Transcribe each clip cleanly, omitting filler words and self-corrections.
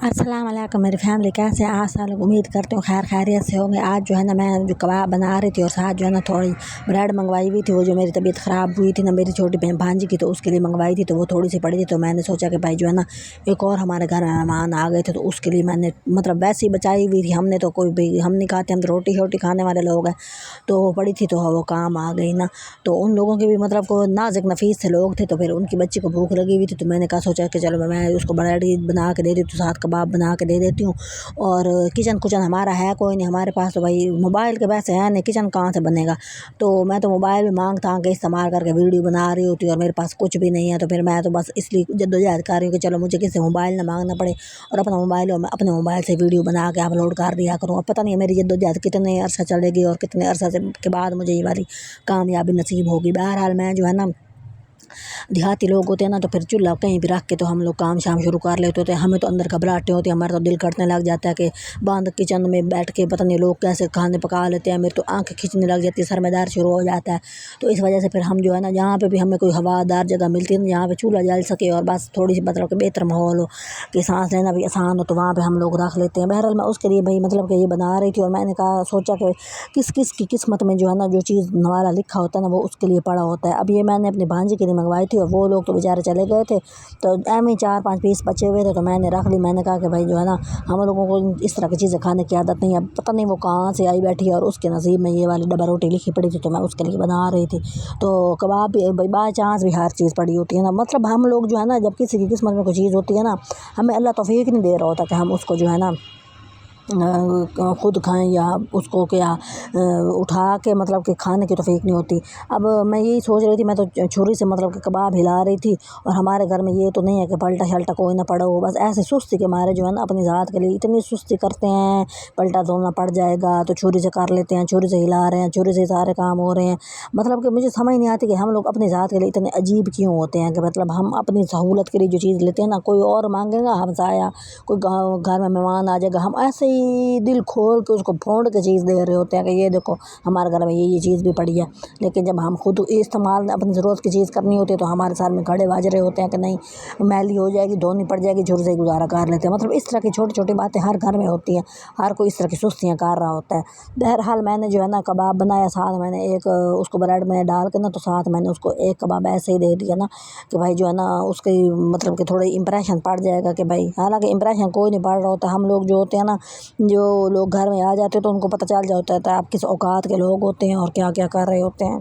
अस्सलाम वालेकुम मेरी फैमिली, कैसे हैं आप सब लोग। उम्मीद करते हूँ खैर खैरियत से होंगे। आज जो है ना मैं जो कबाब बना रही थी और साथ जो है ना थोड़ी ब्रेड मंगवाई हुई थी। वो जो मेरी तबीयत ख़राब हुई थी ना मेरी छोटी बहन भांजी की, तो उसके लिए मंगवाई थी, तो वो थोड़ी सी पड़ी थी। तो मैंने सोचा कि भाई जो है ना एक और हमारे घर में मेहमान आ गए थे, तो उसके लिए मैंने मतलब वैसे ही बचाई हुई थी। हमने तो कोई भी हम नहीं खाते, हम तो रोटी शोटी खाने वाले लोग हैं। तो वो पड़ी थी तो वो काम आ गई ना। तो उन लोगों के भी मतलब को नाजुक नफीस से लोग थे, तो फिर उनकी बच्ची को भूख लगी हुई थी। तो मैंने कहा सोचा कि चलो मैं उसको ब्रेड बना के दे देती हूँ, साथ कबाब बना के दे देती हूँ। और किचन कुचन हमारा है कोई नहीं हमारे पास, तो भाई मोबाइल के वैसे है नहीं, किचन कहाँ से बनेगा। तो मैं तो मोबाइल में मांग तांग के इस्तेमाल करके वीडियो बना रही होती और मेरे पास कुछ भी नहीं है। तो फिर मैं तो बस इसलिए जद्दोजहद कर रही हूँ कि चलो मुझे किसी से मोबाइल ना मांगना पड़े और अपने मोबाइल से वीडियो बना के अपलोड कर दिया करूँ। अब पता नहीं मेरी जद्दोजहद कितने अरसा चलेगी और कितने अरसा के बाद मुझे ये वाली कामयाबी नसीब होगी। बहरहाल मैं जो है ना देहाती लोग होते हैं ना, तो फिर चूल्हा कहीं भी रख के तो हम लोग काम शाम शुरू कर लेते होते हैं। हमें तो अंदर घबराहटें होती हैं, हमारा तो दिल करने लग जाता है कि बंद किचन में बैठ के पता नहीं लोग कैसे खाने पका लेते हैं। मेरे तो आंखें खींचने लग जाती है, सर में दर्द शुरू हो जाता है। तो इस वजह से फिर हम जो है ना जहाँ पे भी हमें कोई हवादार जगह मिलती है ना, जहाँ पे चूल्हा जल सके और बस थोड़ी सी मतलब कि बेहतर माहौल हो कि सांस लेना भी आसान हो, तो वहाँ पर हम लोग रख लेते हैं। बहरहाल मैं उसके लिए भाई मतलब कि ये बना रही थी और मैंने कहा सोचा कि किस किस की किस्मत में जो है ना जो चीज़ वाला लिखा होता है ना वो उसके लिए पड़ा होता है। अब ये मैंने अपनी भांजी के लिए मंगवाई थी और वो लोग तो बेचारे चले गए थे, तो एम ही 4-5 पीस बचे हुए थे, तो मैंने रख ली। मैंने कहा कि भाई जो है ना हम लोगों को इस तरह की चीज़ें खाने की आदत नहीं है। पता नहीं वो कहाँ से आई बैठी है और उसके नसीब में ये वाली डब्बा रोटी लिखी पड़ी थी, तो मैं उसके लिए बना रही थी। तो कबाब भी भाई बाई चांस भी हर चीज़ पड़ी होती है ना, मतलब हम लोग जो है ना जब किसी की किस्मत में कोई चीज़ होती है ना, हमें अल्लाह तौफीक नहीं दे रहा होता कि हम उसको जो है ना खुद खाएं या उसको क्या उठा के मतलब कि खाने की तौफीक नहीं होती। अब मैं यही सोच रही थी, मैं तो छुरी से मतलब कि कबाब हिला रही थी और हमारे घर में ये तो नहीं है कि पलटा शल्टा कोई ना पड़ा हो। बस ऐसे सुस्ती के मारे जो है ना अपनी ज़ात के लिए इतनी सुस्ती करते हैं, पलटा धोना पड़ जाएगा तो छुरी से कर लेते हैं, छुरी से हिला रहे हैं, छुरी से सारे काम हो रहे हैं। मतलब कि मुझे समझ नहीं आती कि हम लोग अपनी ज़ात के लिए इतने अजीब क्यों होते हैं कि मतलब हम अपनी सहूलत के लिए जो चीज़ लेते हैं ना, कोई और मांगेगा हमसाया, कोई घर में मेहमान आ जाएगा, हम ऐसे दिल खोल के उसको फोड़ के चीज़ दे रहे होते हैं कि ये देखो हमारे घर में ये चीज़ भी पड़ी है। लेकिन जब हम खुद इस्तेमाल अपनी ज़रूरत की चीज़ करनी होती है तो हमारे साथ में खड़े बाज रहे होते हैं कि नहीं मैली हो जाएगी, धोनी पड़ जाएगी, झुर से गुजारा कर लेते हैं। मतलब इस तरह की छोटी छोटी बातें हर घर में होती हैं, हर कोई इस तरह की सुस्तियाँ कर रहा होता है। बहरहाल मैंने जो है ना कबाब बनाया, साथ मैंने एक उसको ब्रेड में डाल के ना, तो साथ मैंने उसको एक कबाब ऐसे ही दे दिया ना कि भाई जो है ना उसके मतलब कि थोड़ी इंप्रेशन पड़ जाएगा कि भाई, हालांकि इंप्रेशन कोई नहीं पड़ रहा होता। हम लोग जो होते हैं ना, जो लोग घर में आ जाते हैं तो उनको पता चल जाता है आप किस औकात के लोग होते हैं और क्या क्या कर रहे होते हैं,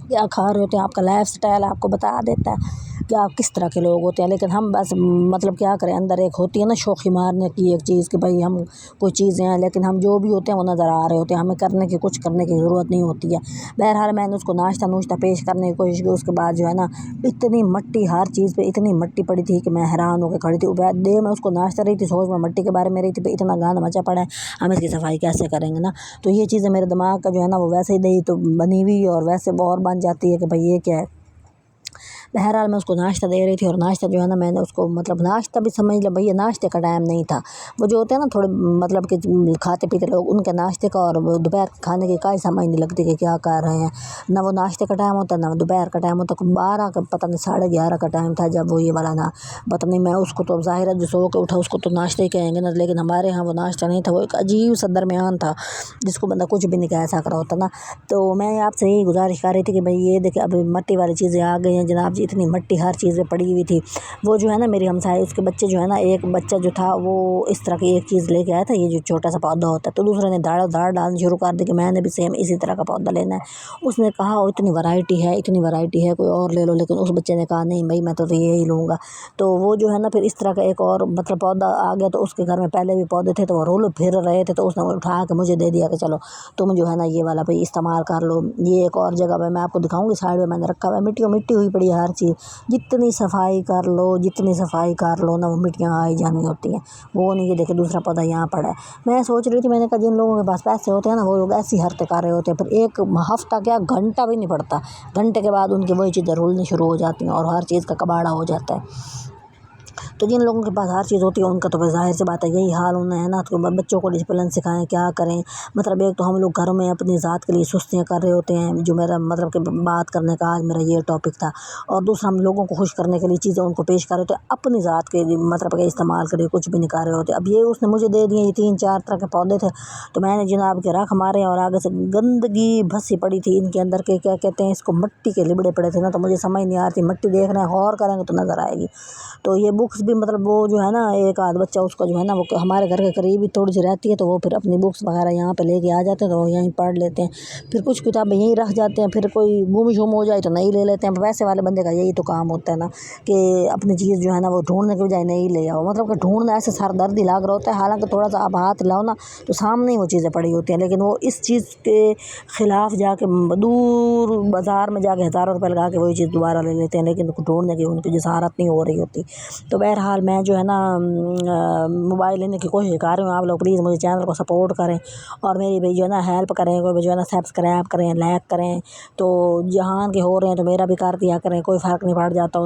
क्या खा रहे होते हैं, आपका लाइफ स्टाइल आपको बता देता है कि आप किस तरह के लोग होते हैं। लेकिन हम बस मतलब क्या करें, अंदर एक होती है ना शौक़ी मारने की एक चीज़ कि भाई हम कोई चीज़ें हैं, लेकिन हम जो भी होते हैं वो नज़र आ रहे होते हैं, हमें कुछ करने की ज़रूरत नहीं होती है। बहरहाल मैंने उसको नाश्ता नुश्ता पेश करने की कोशिश की। उसके बाद जो है ना इतनी मट्टी हर चीज़ पे इतनी मट्टी पड़ी थी कि मैं हैरान होकर खड़ी थी। दे मैं उसको नाश्ता रही थी, सोच में मट्टी के बारे में रही थी, इतना गंद मचा पड़ा है, हम इसकी सफाई कैसे करेंगे ना। तो ये चीज़ें मेरे दिमाग का जो है ना वो वैसे ही दही तो बनी हुई और वैसे और बन जाती है कि भाई ये क्या है। बहरहाल मैं उसको नाश्ता दे रही थी और नाश्ता जो है ना मैंने उसको मतलब नाश्ता भी समझ लिया भैया, नाश्ते का टाइम नहीं था। वो जो होते हैं ना थोड़े मतलब कि खाते पीते लोग, उनके नाश्ते का और दोपहर खाने की कोई समझ नहीं लगती कि क्या कर रहे हैं। ना वो नाश्ते का टाइम होता, ना दोपहर का टाइम होता। 12 का पता नहीं 11:30 का टाइम था जब वो ये वाला ना पता नहीं, मैं उसको तो ज़ाहिर है जो सो के उठा उसको तो नाश्ते ही कहेंगे ना, लेकिन हमारे यहाँ वो नाश्ता नहीं था, वो एक अजीब सा दरमियान था जिसको बंदा कुछ भी नहीं कह सक रहा होता ना। तो मैं आपसे यही गुजारिश कर रही थी कि भाई ये देखिए अभी मट्टी वाली चीज़ें आ गई हैं जनाब जी, इतनी मट्टी हर चीज़ में पड़ी हुई थी। वो जो है ना मेरी हमसाए उसके बच्चे जो है ना, एक बच्चा जो था वो इस तरह की एक चीज़ लेके आया था, ये जो छोटा सा पौधा होता है, तो दूसरे ने दाड़ डालनी शुरू कर दी कि मैंने भी सेम इसी तरह का पौधा लेना है। उसने कहा इतनी वैरायटी है, इतनी वैरायटी है, कोई और ले लो, लेकिन उस बच्चे ने कहा नहीं भाई मैं तो यही लूँगा। तो वो जो है ना फिर इस तरह का एक और मतलब पौधा आ गया, तो उसके घर में पहले भी पौधे थे तो वो रोल फिर रहे थे, तो उसने उठा के मुझे दे दिया कि चलो तुम जो है ना ये वाला भाई इस्तेमाल कर लो। ये एक और जगह पे मैं आपको दिखाऊंगी, साइड में मैंने रखा हुआ है, मिट्टी हुई पड़ी है हर चीज़। जितनी सफाई कर लो ना वो मिट्टियाँ आई जानी होती हैं। वो नहीं कि देखे दूसरा पौधा यहाँ पड़ा है। मैं सोच रही थी, मैंने कहा जिन लोगों के पास पैसे होते हैं ना वो लोग ऐसी हरकतें कर रहे होते हैं, फिर एक हफ्ता क्या घंटा भी नहीं पड़ता, घंटे के बाद उनकी वही चीज़ें रुलनी शुरू हो जाती हैं और हर चीज़ का कबाड़ा हो जाता है। تو جن لوگوں کے پاس ہر چیز ہوتی ہے ان کا تو ظاہر سی بات ہے یہی حال ہونا ہے نا، تو بچوں کو ڈسپلن سکھائیں کیا کریں۔ مطلب ایک تو ہم لوگ گھروں میں اپنی ذات کے لیے سستیاں کر رہے ہوتے ہیں، جو میرا مطلب کہ بات کرنے کا آج میرا یہ ٹاپک تھا، اور دوسرا ہم لوگوں کو خوش کرنے کے لیے چیزیں ان کو پیش کر رہے ہوتے ہیں، اپنی ذات کے مطلب کہ استعمال کرے کچھ بھی نہیں کر رہے ہوتے۔ اب یہ اس نے مجھے دے دیے، یہ 3-4 طرح کے پودے تھے، تو میں نے جناب کے رکھ مارے، اور آگے سے گندگی بھسی پڑی تھی ان کے اندر کے کیا کہتے ہیں اس کو، مٹی کے لبڑے پڑے تھے نا، تو مجھے سمجھ نہیں آ رہی تھی، مٹی دیکھ رہے ہیں غور کریں گے تو نظر آئے گی۔ تو یہ بکس بھی مطلب وہ جو ہے نا ایک آدھ بچہ اس کا جو ہے نا وہ ہمارے گھر کے قریب ہی تھوڑی سی رہتی ہے، تو وہ پھر اپنی بکس وغیرہ یہاں پہ لے کے آ جاتے ہیں، تو وہ یہیں پڑھ لیتے ہیں، پھر کچھ کتابیں یہیں رکھ جاتے ہیں، پھر کوئی گم شم ہو جائے تو نہیں لے لیتے ہیں۔ ویسے والے بندے کا یہی تو کام ہوتا ہے نا کہ اپنی چیز جو ہے نا وہ ڈھونڈنے کے بجائے نہیں لے آؤ، مطلب کہ ڈھونڈنا ایسے سر درد ہی لگ رہا ہوتا ہے، حالانکہ تھوڑا سا آپ ہاتھ لاؤ نا تو سامنے ہی وہ چیزیں پڑی ہوتی ہیں، لیکن وہ اس چیز کے خلاف جا کے دور بازار میں جا کے ہزاروں روپے لگا کے وہی چیز دوبارہ لے لیتے ہیں، لیکن ڈھونڈنے کی ان کی جسارت نہیں ہو رہی ہوتی۔ تو بہرحال میں جو ہے نا موبائل لینے کی کوشش کر رہی ہوں، آپ لوگ پلیز مجھے چینل کو سپورٹ کریں، اور میری بھی جو ہے نا ہیلپ کریں، کوئی جو ہے نا سبسکرائب کریں، لائک کریں، تو جہان کے ہو رہے ہیں تو میرا بھی کر دیا کریں، کوئی فرق نہیں پڑ جاتا ہو۔